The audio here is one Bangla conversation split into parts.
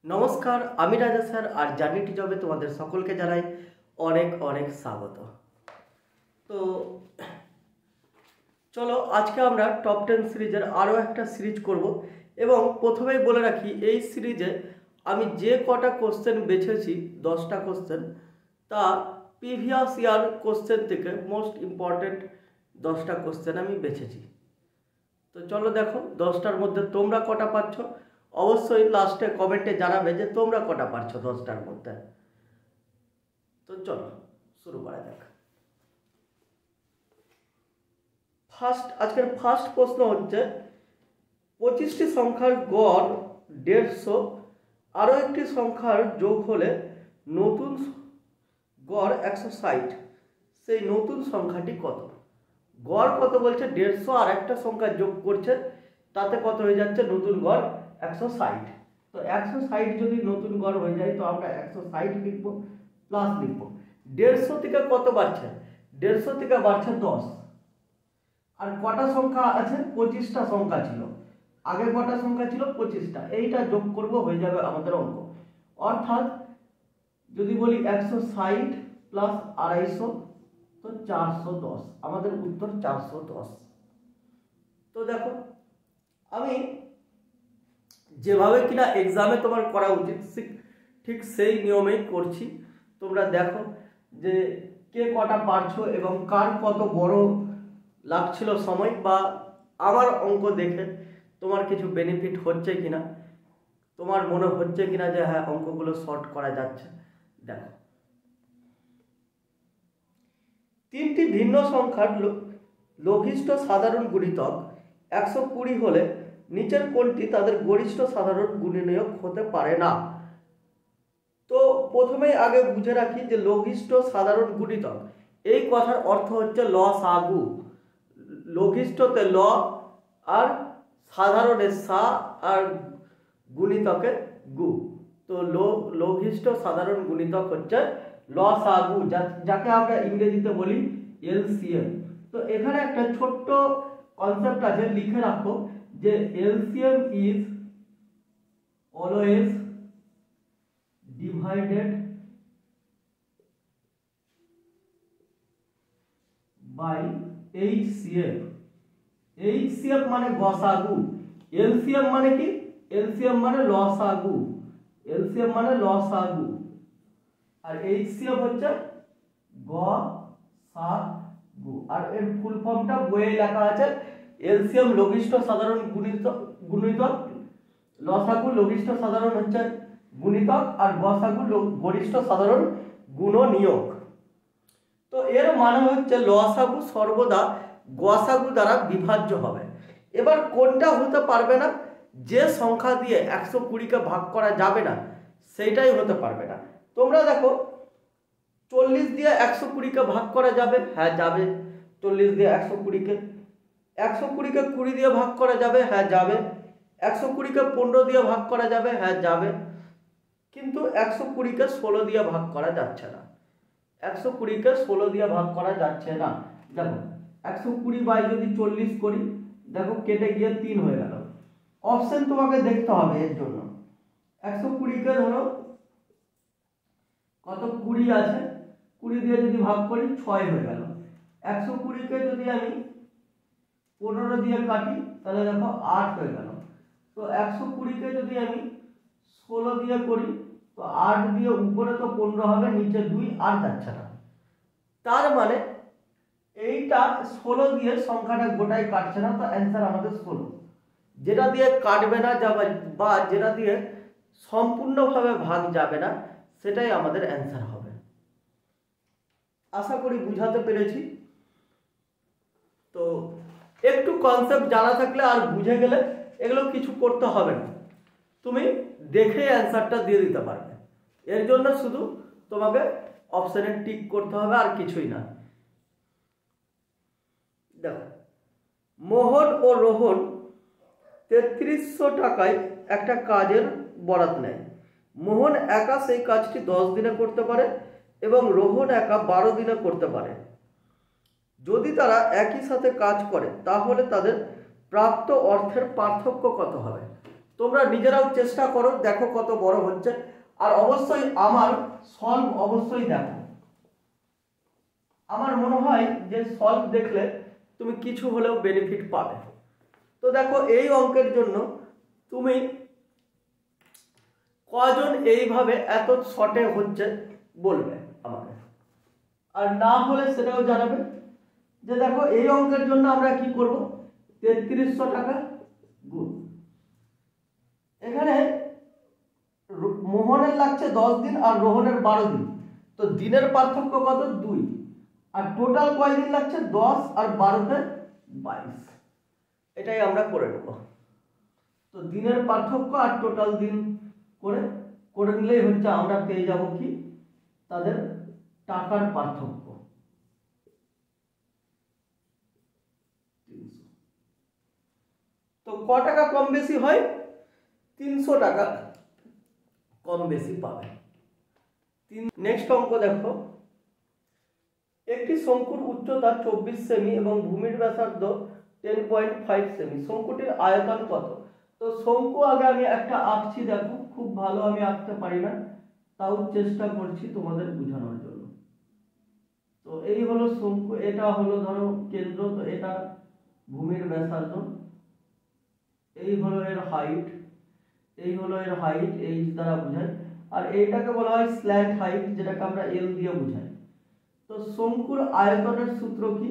নমস্কার, আমি রাজা স্যার আর জার্নি টিচারে তোমাদের সকলকে জানাই অনেক অনেক স্বাগত। তো চলো আজকে আমরা টপ 10 সিরিজের আরও একটা সিরিজ করব এবং প্রথমেই বলে রাখি এই সিরিজে আমি যে কটা কোশ্চেন বেছেছি 10টা কোশ্চেন, তা প্রিভিয়াস ইয়ার কোশ্চেন থেকে মোস্ট ইম্পর্টেন্ট 10টা কোশ্চেন আমি বেছেছি। তো চলো দেখো 10টার মধ্যে তোমরা কটা পাচ্ছ, অবশ্যই লাস্টে কমেন্টে জানাবে যে তোমরা কটা পারছো 10টার মধ্যে। তো চলো শুরু করা যাক। আজকের ফার্স্ট প্রশ্ন হচ্ছে 25টি সংখ্যার গড় 150, আরও একটি সংখ্যার যোগ হলে নতুন গড় 160, সেই নতুন সংখ্যাটি কত? গড় কত বলছে 150, আর একটা সংখ্যা যোগ করছে, তাতে কত হয়ে যাচ্ছে নতুন গড় 160। তো 160 যদি নতুন গড় হয়ে যায় তো আমরা 160 লিখবো প্লাস লিখবো 150 থেকে কত বাড়ছে, 150 থেকে বাড়ছে 10। আর কটা সংখ্যা আছে, 25টা সংখ্যা ছিল, আগে কটা সংখ্যা ছিল 25টা, এইটা যোগ করব হয়ে যাবে আমাদের অঙ্ক। অর্থাৎ যদি বলি 160 প্লাস 250 তো 410, আমাদের উত্তর 410। তো দেখো আমি যেভাবে কিনা এক্সামে তোমার করা উচিত ঠিক সেই নিয়মেই করছি। তোমরা দেখো যে কে কটা পারছো এবং কার কত বড় লাগছিল সময়, বা আমার অঙ্ক দেখে তোমার কিছু বেনিফিট হচ্ছে কিনা, তোমার মনে হচ্ছে কিনা যে হ্যাঁ অঙ্কগুলো শর্ট করা যাচ্ছে। দেখো 3টি ভিন্ন সংখ্যার লঘিষ্ঠ সাধারণ গুণিতক 120 হলে নিচের কোনটি তাদের গরিষ্ঠ সাধারণ গুণনীয়ক হতে পারে না? তো প্রথমেই আগে বুঝে রাখি যে লঘিষ্ঠ সাধারণ গুণিতক এই কথার অর্থ হচ্ছে লসাগু। লঘিষ্ঠতে ল আর সাধারণের সা আর গুণিতকে গু। তো লঘিষ্ঠ সাধারণ গুণিতক হচ্ছে লসাগু, যাকে আমরা ইংরেজিতে বলি এলসিএম। তো এখানে একটা ছোট্ট কনসেপ্ট আছে, লিখে রাখো যে LCM is always divided by HCF। HCF মানে গসাগু, LCM মানে কি, LCM মানে লসাগু, LCM মানে লসাগু, আর HCF হচ্ছে গসাগু। আর এর ফুল ফর্মটা বইয়ে লেখা আছে, এলসিএম লঘিষ্ঠ সাধারণ গুণিতক, লসাগু লঘিষ্ঠ সাধারণ হচ্ছে গুণিতক, আর গসাগু গরিষ্ঠ সাধারণ গুণনীয়ক। তো এর মানে হচ্ছে লসাগু সর্বদা গসাগু দ্বারা বিভাজ্য হবে। এবার কোনটা হতে পারবে না, যে সংখ্যা দিয়ে 120কে ভাগ করা যাবে না সেইটাই হতে পারবে না। তোমরা দেখো 40 দিয়ে 120কে ভাগ করা যাবে, হ্যাঁ যাবে। 40 দিয়ে 120কে 20 দিয়ে ভাগ করা যাবে, হ্যাঁ যাবে। 120কে 15 দিয়ে ভাগ করা যাবে, হ্যাঁ যাবে। কিন্তু 120কে 16 দিয়ে ভাগ করা যাচ্ছে না, 120কে 16 দিয়ে ভাগ করা যাচ্ছে না। দেখো 120 বাই যদি 40 করি, দেখো কেটে গিয়ে 3 হয়ে গেল। অপশন তোমাকে দেখতে হবে এর জন্য। 120কে ধরো কত 20 আছে, 20 দিয়ে যদি ভাগ করি 6 হয়ে গেল। 120কে যদি আমি 15 দিয়ে কাটি তাহলে দেখো 8 হয়ে গেল। তো 120কে যদি আমি 16 দিয়ে করি তো 8 দিয়ে উপরে তো 15 হবে, নিচে 2 আর যাচ্ছে না। তার মানে এইটা 16 দিয়ে সংখ্যাটা গোটাই কাটছে না, তো অ্যান্সার আমাদের 16। যেটা দিয়ে কাটবে না বা যেটা দিয়ে সম্পূর্ণভাবে ভাগ যাবে না সেটাই আমাদের অ্যান্সার হবে। আশা করি বুঝাতে পেরেছি। তো একটু কনসেপ্ট জানা থাকলে আর বুঝে গেলে এগুলো কিছু করতে হবে না, তুমি দেখে অ্যান্সারটা দিয়ে দিতে পারবে। এর জন্য শুধু তোমাকে অপশনে টিক করতে হবে, আর কিছুই না। দেখো মোহন ও রোহন 3300 টাকায় একটা কাজের বরাত নেয়। মোহন একা সেই কাজটি 10 দিনে করতে পারে এবং রোহন একা 12 দিনে করতে পারে। যদি তারা একই সাথে কাজ করে তাহলে তাদের প্রাপ্ত অর্থের পার্থক্য কত হবে? তোমরা নিজেরাও চেষ্টা করো, দেখো কত বড় হচ্ছে। আর অবশ্যই আমার সলভ অবশ্যই দেখো। আমার মনে হয় যে সলভ দেখলে তুমি কিছু হলেও বেনিফিট পাবে। তো দেখো এই অঙ্কের জন্য তুমি কজন এইভাবে এত শর্টে হচ্ছে বলবে আমাকে, আর না হলে সেটাও জানাবে। যে দেখো এই অঙ্কের জন্য আমরা কি করব, 3300 টাকা গুণ, এখানে মোহনের লাগছে 10 দিন আর রোহনের 12 দিন, তো দিনের পার্থক্য কত 2, আর টোটাল কয়দিন লাগছে 10 আর 12তে 22, এটাই আমরা করে নেব। তো দিনের পার্থক্য আর টোটাল দিন করে নিলেই হচ্ছে আমরা পেয়ে যাব কি তাদের টাকার পার্থক্য। তো ক টাকা কম বেশি হয়, 300 টাকা কম বেশি পাবে। নেক্সট অঙ্ক দেখো, একটি শঙ্কুর উচ্চতা 24 সেমি এবং ভূমির ব্যাসার্ধ 10.5 সেমি, শঙ্কুটির আয়তন কত? তো শঙ্কু আগে আমি একটা আঁকছি, দেখো খুব ভালো আমি আঁকতে পারি না, তাও চেষ্টা করছি তোমাদের বোঝানোর জন্য। তো এই হলো শঙ্কু, এটা হলো ধরো কেন্দ্র, তো এটা ভূমির ব্যাসার্ধ, এই হলো এর হাইট, এই হলো এর হাইট এইচ দ্বারা বোঝায়, আর এইটাকে বলা হয় স্ল্যান্ট হাইট, যেটাকে আমরা এল দিয়ে বোঝাই। তো শঙ্কুর আয়তনের সূত্র কি,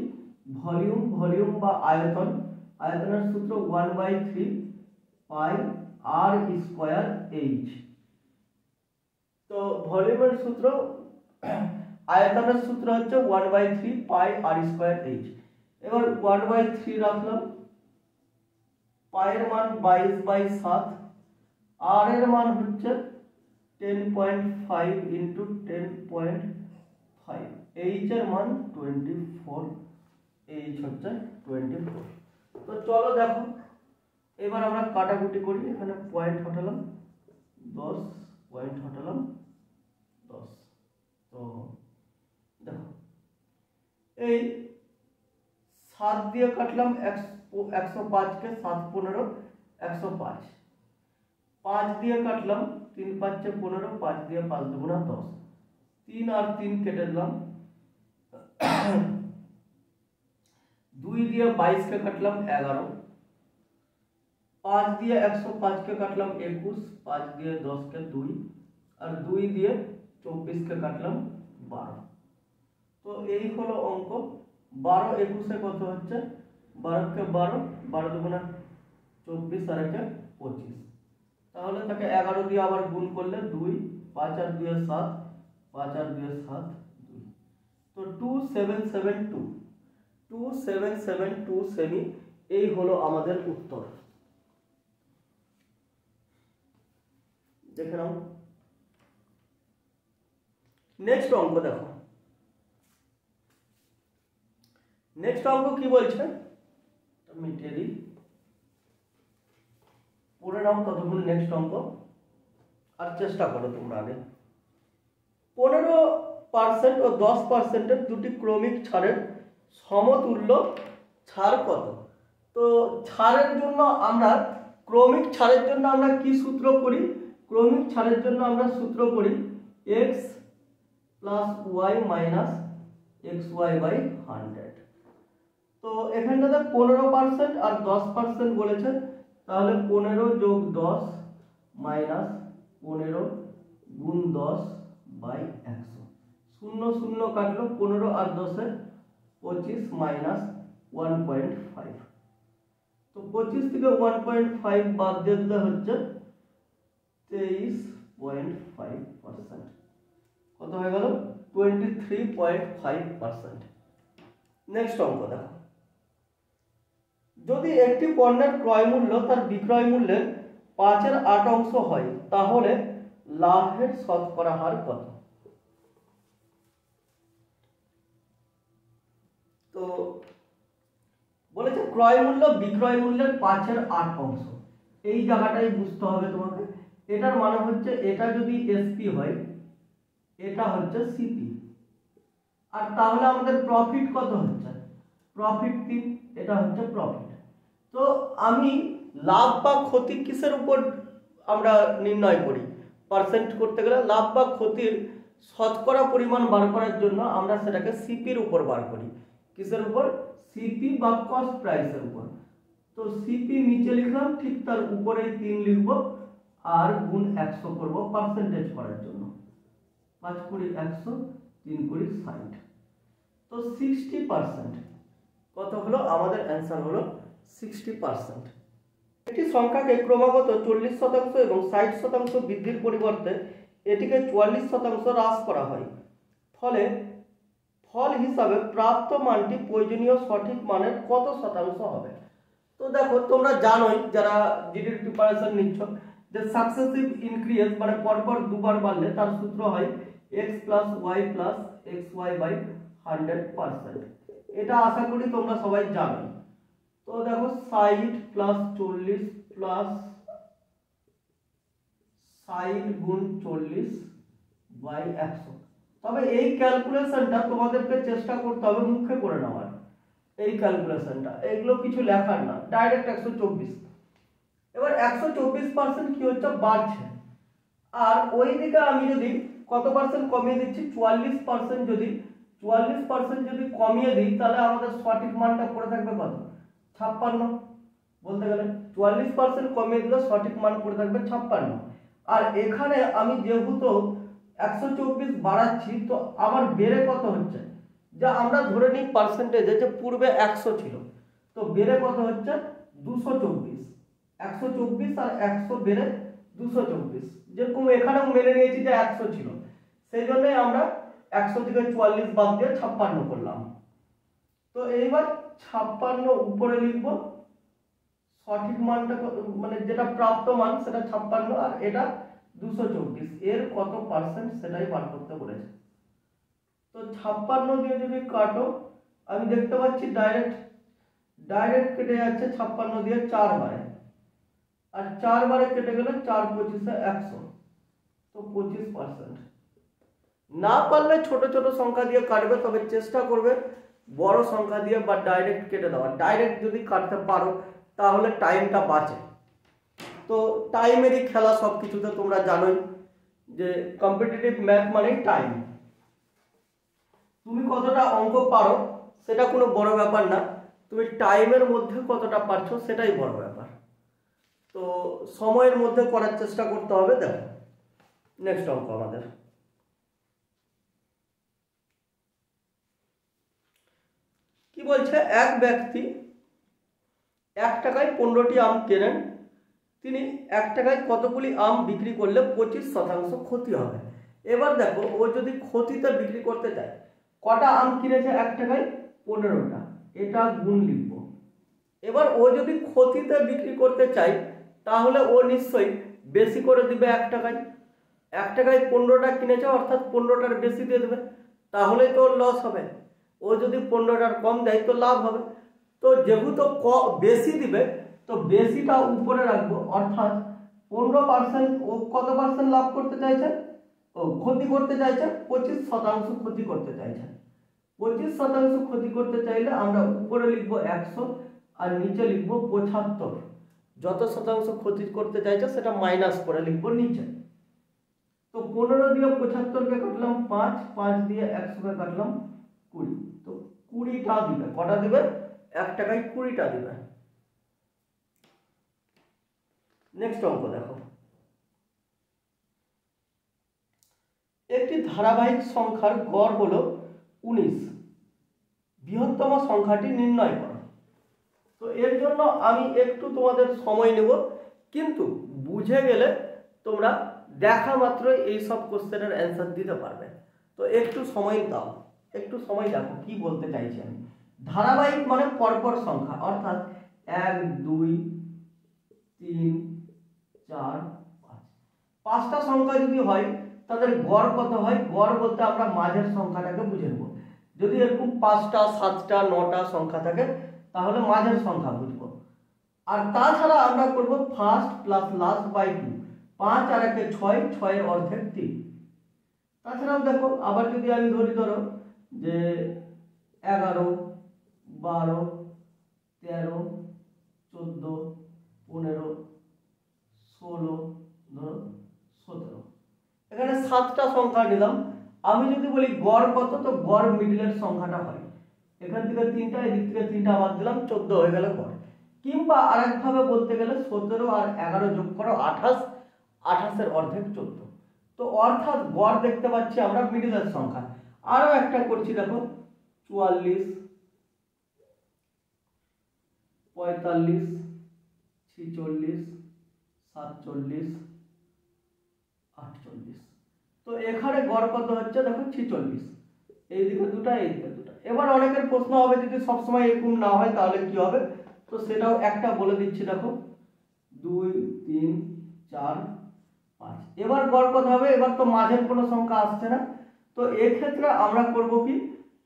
ভলিউম বা আয়তনের সূত্র 1/3 পাই আর স্কয়ার এইচ। তো ভলিউমের সূত্র, আয়তনের সূত্র হচ্ছে 1/3 পাই আর স্কয়ার এইচ। এবার 1/3 রাখলাম, পায়ের মান 22/7, আর এর মান হচ্ছে 10.5 ইন্টু 10.5, এইচ এর মান 24, এইচ হচ্ছে 24। তো চলো দেখো এবার আমরা কাটাকুটি করি, এখানে পয়েন্ট হটালাম 10, পয়েন্ট হটালাম 10। তো দেখো এই 7 দিয়ে কাটলাম 105 কে, 7 15 105, 5 দিয়ে কাটলাম 3 5 15, 5 দিয়ে 5 দুগুণা 10, 3 আর 3 কেটে দিলাম, 2 দিয়ে 22 কে কাটলাম 11, 5 দিয়ে 105 কে কাটলাম 21, 5 দিয়ে 10 কে 2, আর 2 দিয়ে 24 কে কাটলাম 12। তো এই হলো অঙ্ক। 12 21 কত হচ্ছে, 12 কে 12, 12 দুগুণা 24 আর 1 25, তাহলে তাকে 11 দিয়ে আবার গুণ করলে 2, 5 আর 2 7, 5 আর 2 7 2, তো 2772 সেমি, এই হলো আমাদের উত্তর। দেখে নাও নেক্সট অঙ্ক। দেখো নেক্সট অঙ্ক কি বলছে, মিটিয়ে দিই, পড়ে নাও ততক্ষণ নেক্সট অঙ্ক, আর চেষ্টা করো তোমরা আগে। 15% ও 10% দুটি ক্রমিক ছাড়ের সমতুল্য ছাড় কত? তো ছাড়ের জন্য আমরা, ক্রমিক ছাড়ের জন্য আমরা কি সূত্র করি, ক্রমিক ছাড়ের জন্য আমরা সূত্র করি x plus y minus xy/100। তো এখানটাতে 15% আর 10% বলেছে, তাহলে 15 যোগ 10 মাইনাস 15 গুণ 10/100, 0 0 কাটলো, 15 আর 10 25 মাইনাস 1.5, তো 25 থেকে 1.5 বাদ দিয়ে দিলে হচ্ছে 23.5%, কত হয়ে গেল 23.5%। নেক্সট অঙ্ক দেখো, যদি একটি পণ্যের ক্রয় মূল্য তার বিক্রয় মূল্যের 5/8 হয়, তাহলে লাভের শতকরা হার কত? তো বলেছে ক্রয় মূল্য বিক্রয় মূল্যের 5/8, এই জায়গাটাই বুঝতে হবে তোমাকে। এটার মানে হচ্ছে এটা যদি এসপি হয়, এটা হচ্ছে সিপি, আর তাহলে আমাদের প্রফিট কত হচ্ছে, প্রফিট 3, এটা হচ্ছে প্রফিট। তো আমি লাভ বা ক্ষতি কিসের উপর আমরা নির্ণয় করি? পার্সেন্ট করতে গেলে লাভ বা ক্ষতির শতকরা পরিমাণ বার করার জন্য আমরা সেটাকে সিপির উপর বার করি। কিসের উপর? সিপি বা কস্ট প্রাইসের উপর। তো সিপি নিচে লিখলাম, ঠিক তার উপরেই 3 লিখব আর গুণ 100 করব পার্সেন্টেজ করার জন্য। 5 কুড়ি 100, 3 কুড়ি 60। তো 60% কত হলো? আমাদের অ্যান্সার হলো 60%। একটি সংখ্যাকে ক্রমাগত 40% এবং 60% বৃদ্ধির পরিবর্তে এটিকে 44% হ্রাস করা হয়, ফলে ফল হিসাবে প্রাপ্ত মানটি প্রয়োজনীয় সঠিক মানের কত শতাংশ হবে? তো দেখো, তোমরা জানোই যারা জিডির প্রিপারেশন নিচ্ছ যে সাকসেসিভ ইনক্রিজ মানে পরপর দুবার বাড়লে তার সূত্র হয় x plus Y plus X Y by 100%। এটা আশা করি তোমরা সবাই জানো। তো দেখো 60 প্লাস 40 প্লাস 60 গুণ 40 বাই 100। তবে এই ক্যালকুলেশনটা তোমাদেরকে চেষ্টা করতে হবে মুখে করে নেওয়ার। এই ক্যালকুলেশনটা, এগুলো কিছু লেখার না, ডাইরেক্ট 124। এবার 124% কি হচ্ছে? বাড়ছে। আর ওই দিকে আমি যদি কত পার্সেন্ট কমিয়ে দিচ্ছি? 44%। যদি 44% যদি কমিয়ে দিই তাহলে আমাদের সঠিক মানটা পড়ে থাকবে কত? 56। বলতে গেলে 44% কমিয়ে দিলে সঠিক মান পড়ে থাকবে 56। আর এখানে আমি যেহেতু 124 বাড়াচ্ছি, তো আমার বেড়ে কত হচ্ছে? যা আমরা ধরে নিই পার্সেন্টেজে যে পূর্বে 100 ছিল, তো বেড়ে কত হচ্ছে? 224। 124 আর 100 বেড়ে 224। যেরকম এখানেও মেনে নিয়েছি যে 100 ছিল, সেই জন্যই আমরা 100 থেকে 44 বাদ দিয়ে 56 করলাম। তো এইবার 56 উপরে লিখবো, সঠিক মানটা মানে যেটা প্রাপ্ত মান সেটা 56 আর এটা 224, এর কত পার্সেন্ট সেটাই বার করতে বলেছে। তো 56 দিয়ে যদি কাটো, আমি দেখতে পাচ্ছি ডাইরেক্ট কেটে যাচ্ছে 56 দিয়ে 4 বারে, আর 4 বারে কেটে গেলে 4 25 100, তো 25%। না পারলে ছোট ছোট সংখ্যা দিয়ে কাটবে, তবে চেষ্টা করবে বড় সংখ্যা দিয়ে বা ডাইরেক্ট কেটে দেওয়া। ডাইরেক্ট যদি কাটতে পারো তাহলে টাইমটা বাঁচে। তো টাইমেরই খেলা সব কিছুতে, তোমরা জানোই যে কম্পিটিটিভ ম্যাথ মানে টাইম। তুমি কতটা অঙ্ক পারো সেটা কোনো বড় ব্যাপার না, তুমি টাইমের মধ্যে কতটা পারছো সেটাই বড় ব্যাপার। তো সময়ের মধ্যে করার চেষ্টা করতে হবে। দেখো নেক্সট অঙ্ক আমাদের কি বলছে? এক ব্যক্তি 1 টাকায় 15টি আম কেনেন, তিনি 1 টাকায় কতগুলি আম বিক্রি করলে 25% ক্ষতি হবে। এবার দেখো, ও যদি ক্ষতিতে বিক্রি করতে চায়, কটা আম কিনেছে? 1 টাকায় 15টা, এটা গুণ লিখব। এবার ও যদি ক্ষতিতে বিক্রি করতে চায় তাহলে ও নিশ্চয়ই বেশি করে দিবে 1 টাকায়। 1 টাকায় 15টা কিনেছে, অর্থাৎ 15টার বেশি দিয়ে দেবে, তাহলেই তো লস হবে। ও যদি 15টার কম দেয় তো লাভ হবে। তো যেহেতু বেশি দিবে, তো বেশিটা উপরে রাখবো, অর্থাৎ 15%। ও কত পার্সেন্ট লাভ করতে চাইছে? ও ক্ষতি করতে চাইছে 25% ক্ষতি করতে চাইছে। 25% ক্ষতি করতে চাইলে আমরা উপরে লিখবো 100 আর নিচে লিখবো 75। যত শতাংশ ক্ষতি করতে চাইছে সেটা মাইনাস করে লিখবো নিচে। তো 15 দিয়ে 75কে কাটলাম 5, 5 দিয়ে 100কে কাটলাম 20, তো 20টা দিবে। কটা দিবে? 1 টাকায় 20টা দিবে। নেক্সট অঙ্ক দেখো, একটি ধারাবাহিক সংখ্যার গড় হলো 19, বৃহত্তম সংখ্যাটি নির্ণয় করো। তো এর জন্য আমি একটু তোমাদের সময় নেব, কিন্তু বুঝে গেলে তোমরা দেখা মাত্র এই সব কোশ্চেনের অ্যান্সার দিতে পারবে। তো একটু সময় দাও, একটু সময় দেখো কি বলতে চাইছি আমি। ধারাবাহিক মানে পরপর সংখ্যা, অর্থাৎ 1 2 3 4 5, 5টা সংখ্যা যদি হয় তাদের গড় কত হয়? গড় বলতে আমরা মাঝের সংখ্যাটাকে বুঝে নেব। যদি এরকম 5টা 7টা 9টা সংখ্যা থাকে তাহলে মাঝের সংখ্যা বুঝবো। আর তাছাড়া আমরা করব ফার্স্ট প্লাস লাস্ট বাই 2, 5 আর 1 6, 6 এর অর্ধেক 3। তাছাড়াও দেখো, আবার যদি আমি ধরো যে 11 12 13 14 15, 16, ধরো 17। এখানে 7টা সংখ্যা নিলাম। আমি যদি বলি গড় কত, তো গড় মিডলের সংখ্যাটা হয় এখান থেকে 3টা, এদিক থেকে 3টা বাদ দিলাম, 14 হয়ে গেল গড়। কিংবা আরেকভাবে বলতে গেলে 17 আর 11 যোগ করো 28, 28 অর্ধেক 14। তো অর্থাৎ গড় দেখতে পাচ্ছি আমরা মিডলের সংখ্যা। আরো একটা করছি দেখো, 44, 45, 46, 47, 48। তো এখানে গড় কত হচ্ছে দেখো 46, এইদিকে দুটা এইদিকে দুটা। এবার অনেকের প্রশ্ন হবে যদি সবসময় এরকম না হয় তাহলে কি হবে, তো সেটাও একটা বলে দিচ্ছি দেখো, 2, 3, 4, 5। এবার গড় কত হবে, এবার তো মাঝের কোনো সংখ্যা আসছে না, তো এক্ষেত্রে আমরা করব কি,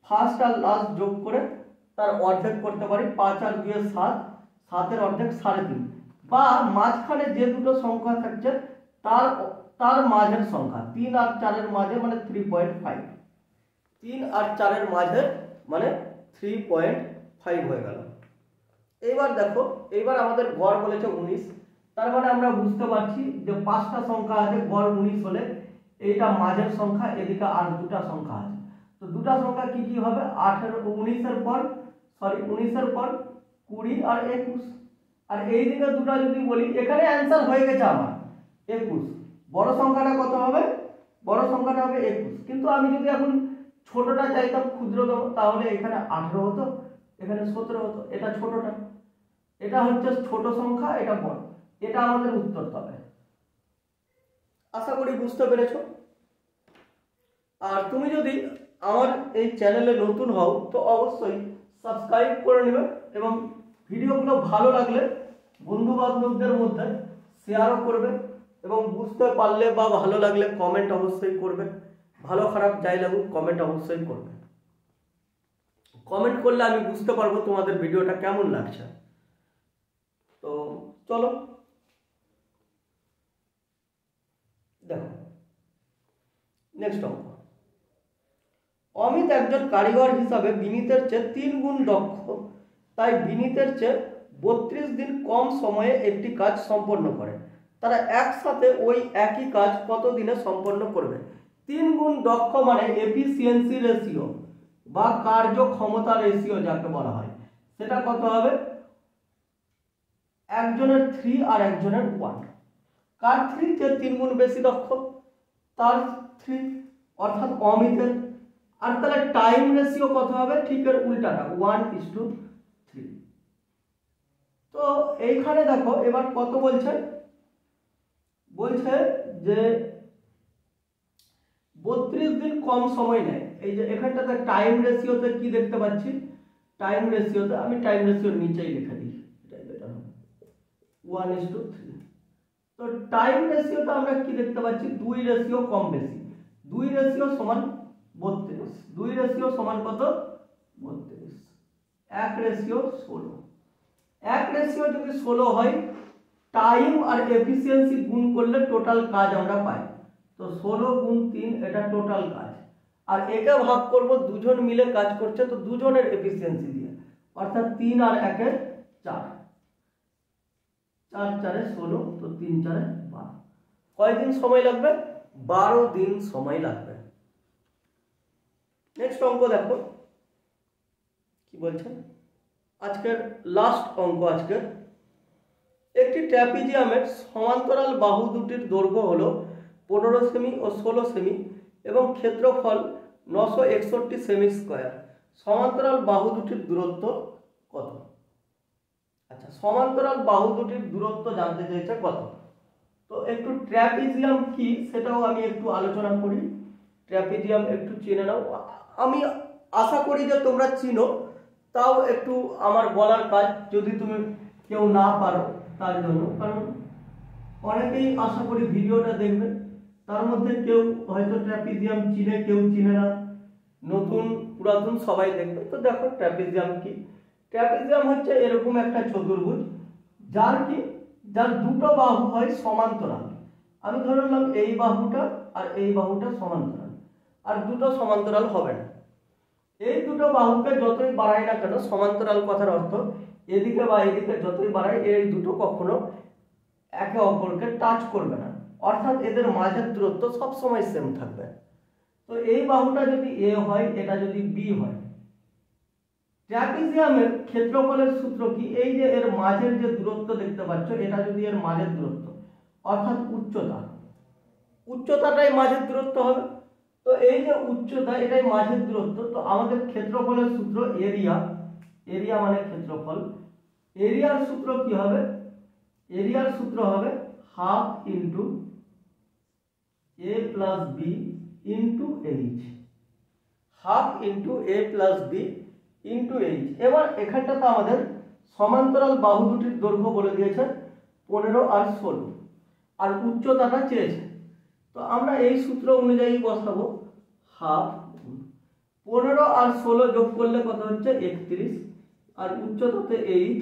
ফার্স্ট আর লাস্ট যোগ করে তার অর্ধেক করতে পারি। 5 আর 2 7, 7 অর্ধেক 3.5, বা মাঝখানে যে দুটো সংখ্যা থাকছে তার মাঝের সংখ্যা 3 আর 4 মাঝে মানে 3.5, 3 আর 4 মাঝে মানে 3.5 হয়ে গেল। এইবার দেখো, এইবার আমাদের গড় বলেছে 19, তার মানে আমরা বুঝতে পারছি যে 5টা সংখ্যা আছে, গড় 19 হলে এইটা মাঝের সংখ্যা, এদিকে আর দুটা সংখ্যা আছে। তো দুটা সংখ্যা কি কি হবে, 19 এর পর 20 আর 21। আর এইদিকে দুটো যদি বলি, এখানে অ্যান্সার হয়ে গেছে আমার 21। বড় সংখ্যাটা কত হবে, বড় সংখ্যাটা হবে 21। কিন্তু আমি যদি এখন ছোটটা চাইতাম, ক্ষুদ্রতম, তাহলে এখানে 18 হতো, এখানে 17 হতো। এটা ছোটটা, এটা হচ্ছে ছোট সংখ্যা, এটা বড়। এটা আমাদের উত্তর হবে। আশা করি বুঝতে পেরেছো। আর তুমি যদি আমার এই চ্যানেলে নতুন হও তো অবশ্যই সাবস্ক্রাইব করে নেবে, এবং ভিডিওগুলো ভালো লাগলে বন্ধু বান্ধবদের মধ্যে শেয়ারও করবে, এবং বুঝতে পারলে বা ভালো লাগলে কমেন্ট অবশ্যই করবে। ভালো খারাপ যাই লাগুক কমেন্ট অবশ্যই করবে। কমেন্ট করলে আমি বুঝতে পারবো তোমাদের ভিডিওটা কেমন লাগছে। তো চলো দেখো নেক্সট অঙ্ক। অমিত একজন কারিগর হিসাবে বিনীতের চেয়ে 3 গুণ দক্ষ, তাই বিনীতের চেয়ে 32 দিন কম সময়ে একটি কাজ সম্পন্ন করে। তারা একসাথে ওই একই কাজ কত দিনে সম্পন্ন করবে? 3 গুণ দক্ষ মানে এফিসিয়েন্সি রেশিও বা কার্যক্ষমতা রেশিও যাকে বলা হয়, সেটা কত হবে, একজনের 3 আর একজনের 1। কার 3 যে 3 গুণ বেশি দক্ষ, তার 3, অর্থাৎ অমিতের। আর তাহলে টাইম রেশিও কত হবে, ঠিক এর উল্টাটা, 1:3। তো এইখানে দেখো এবার কত বলছে, বলছে যে 32 দিন কম সময় নেয়। এই যে এখানটাতে টাইম রেশিওতে কি দেখতে পাচ্ছি, টাইম রেশিওতে আমি টাইম রেশিওর নিচেই লিখে দিই, এটাই বেটার হবে, 1:3। তো টাইম রেশিওতে আমরা কি দেখতে পাচ্ছি, 2 রেশিও কম বেশি, 2 রেশিও সমান 32, 2 রেশিও সমান কত, 32, 1 রেশিও 16। 1 রেশিও যদি 16 হয়, টাইম আর এফিসিয়েন্সি গুণ করলে টোটাল কাজ আমরা পাই। তো 16 গুণ 3 এটা টোটাল কাজ, আর একে ভাগ করব দুজন মিলে কাজ করছে, তো দুজনের এফিসিয়েন্সি দিয়ে, অর্থাৎ 3 আর 1 এর 4, 4 4 16, তো 3 4 12। কয়দিন সময় লাগবে, 12 দিন সময় লাগবে। নেক্সট অঙ্ক দেখো কি বলছে, আজকের লাস্ট অঙ্ক। আজকের একটি ট্র্যাপিজিয়ামের সমান্তরাল বাহু দুটির দৈর্ঘ্য হলো 15 সেমি ও 16 সেমি এবং ক্ষেত্রফল 961 সেমি স্কয়ার। সমান্তরাল বাহু দুটির দূরত্ব কত? আচ্ছা, সমান্তরাল বাহু দুটির দূরত্ব জানতে চাইছে কত। তো একটু ট্র্যাপিজিয়াম কি সেটাও আমি একটু আলোচনা করি। ট্র্যাপিজিয়াম একটু চিনে নাও, আমি আশা করি যে তোমরা চিনো, তাও একটু আমার বলার কাজ, যদি তুমি কেউ না পারো তার জন্য, কারণ অনেকেই আশা করি ভিডিওটা দেখবে, তার মধ্যে কেউ হয়তো ট্র্যাপিজিয়াম চিনে, কেউ চিনে না, নতুন পুরাতন সবাই দেখবে। তো দেখো ট্র্যাপিজিয়াম কি, ট্র্যাপিজিয়াম হচ্ছে এরকম একটা চতুর্ভুজ যার দুটো বাহু হয় সমান্তরাল। আমি ধরে নিলাম এই বাহুটা আর এই বাহুটা সমান্তরাল, আর দুটো সমান্তরাল হবে না। এই দুটো বাহুকে যতই বাড়াই না কেন, সমান্তরাল কথার অর্থ এদিকে বা এদিকে যতই বাড়াই এই দুটো কখনো একে অপরকে টাচ করবে না, অর্থাৎ এদের মাঝের দূরত্ব সবসময় সেম থাকবে। তো এই বাহুটা যদি এ হয়, এটা যদি বি হয়, ট্র্যাপিজিয়ামের ক্ষেত্রফলের সূত্র কি? এই যে এর মাঝের যে দূরত্ব দেখতে পাচ্ছ, এটা যদি এর মাঝের দূরত্ব অর্থাৎ উচ্চতাটাই মাঝের দূরত্ব হবে। তো এই যে উচ্চতা এটাই মাঝের দূরত্ব, তো আমাদের ক্ষেত্রফলের সূত্র এরিয়া মানে ক্ষেত্রফল, এরিয়ার সূত্র কি হবে? এরিয়ার সূত্র হবে half into A plus B into H, half into A plus B into H. এবার এখানটাতে আমাদের সমান্তরাল বাহু দুটির দৈর্ঘ্য বলে দিয়েছে 15 আর 16, আর উচ্চতাটা চেয়েছে। তো আমরা এই সূত্র অনুযায়ী বসাবো হাফ 15 আর 16 যোগ করলে কত হচ্ছে 31, আর উচ্চতাতে এইচ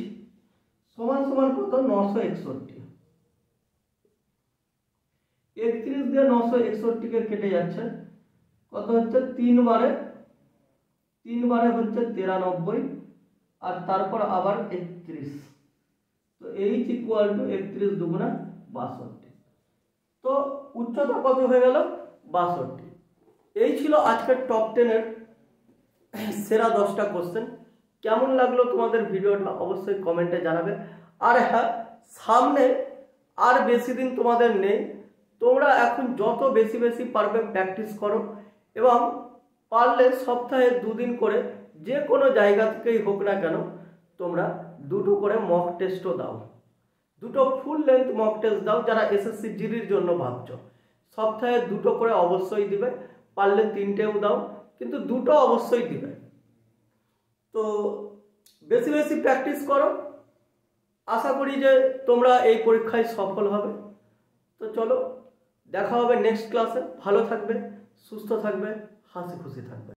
সমান সমান কত 961। 31 দিয়ে 961 কে কেটে যাচ্ছে, কত হচ্ছে 3 বারে হচ্ছে 93, আর তারপর আবার 31। তো এইচ ইকুয়াল টু 31 দুগুণা 62। তো উচ্চতা কত হয়ে গেল 62। এই ছিল আজকের টপ 10 এর সেরা 10টা কোশ্চেন। কেমন লাগলো তোমাদের ভিডিওটা অবশ্যই কমেন্টে জানাবে। আর হ্যাঁ, সামনে আর বেশি দিন তোমাদের নেই, তোমরা এখন যত বেশি বেশি পারবে প্র্যাকটিস করো, এবং পারলে সপ্তাহে 2 দিন করে যে কোনো জায়গা থেকেই হোক না কেন তোমরা 2টো করে মক টেস্টও দাও, 2টো ফুল লেন্থ মক টেস্ট দাও। যারা এসএসসি জিডির জন্য ভাবছো, সপ্তাহে 2টো করে অবশ্যই দিবে, পারলে 3টেও দাও, কিন্তু 2টো অবশ্যই দিবে। তো বেশি বেশি প্র্যাকটিস করো, আশা করি যে তোমরা এই পরীক্ষায় সফল হবে। তো চলো, দেখা হবে নেক্সট ক্লাসে। ভালো থাকবে, সুস্থ থাকবে, হাসি খুশি থাকবে।